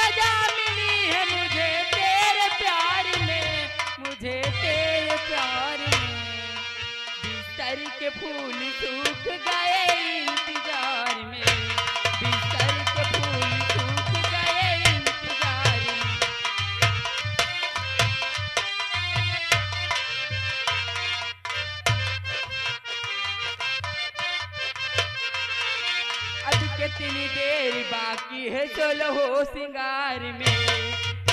सजा मिली है मुझे तेरे प्यार में, मुझे तेरे प्यार में। बिस्तर के फूल सूख गए इंतजार में, बिस्तर के फूल सूख गए इंतजार में। अब कितनी देर बाकी है सोलहो सिंगार में,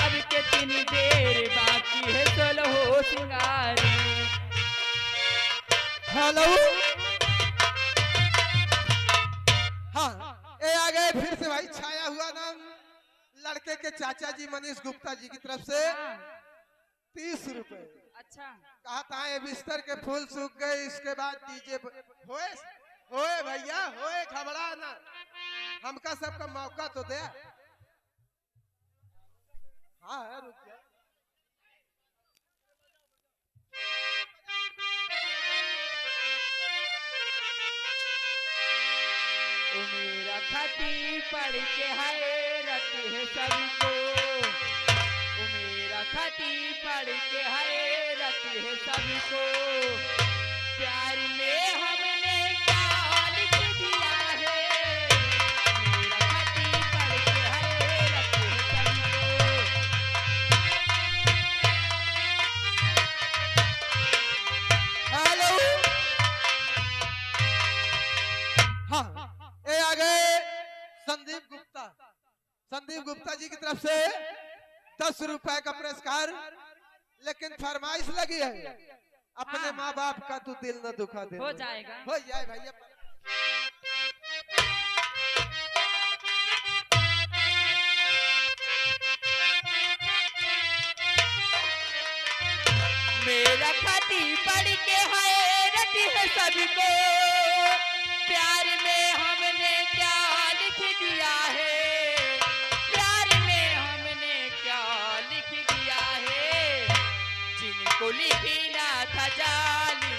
अब कितनी देर बाकी है सोलहो सिंगार में। हेलो, हाँ ये आ गए फिर से भाई। छाया हुआ नाम लड़के के चाचा जी मनीष गुप्ता जी की तरफ से 30 रुपए। अच्छा, कहा था ये बिस्तर के फूल सूख गए, इसके बाद डीजे होए होए भैया होए, घबरा ना, हमका सबका मौका तो दे। हाँ है, रुक जा। ओ मेरा खती पढ़ के हैरत है सबको, ओ मेरा खती पढ़ के हैरत है सबको। प्यार में हमने क्या लिख दिया है, मेरा खती पढ़ के हैरत है सबको। हेलो, हाँ ये आ गए संदीप गुप्ता। संदीप गुप्ता जी की तरफ से 10 रुपए का पुरस्कार। लेकिन फरमाइश लगी है, अपने हाँ। माँ बाप का तू दिल न दुखा दे। हो जाएगा। हो जाए भैया। मेरा खती पढ़ के हैरत है सबको। प्यार में हमने क्या लिख दिया है, प्यार में हमने क्या लिख दिया है। जिनको लिखना था जालिम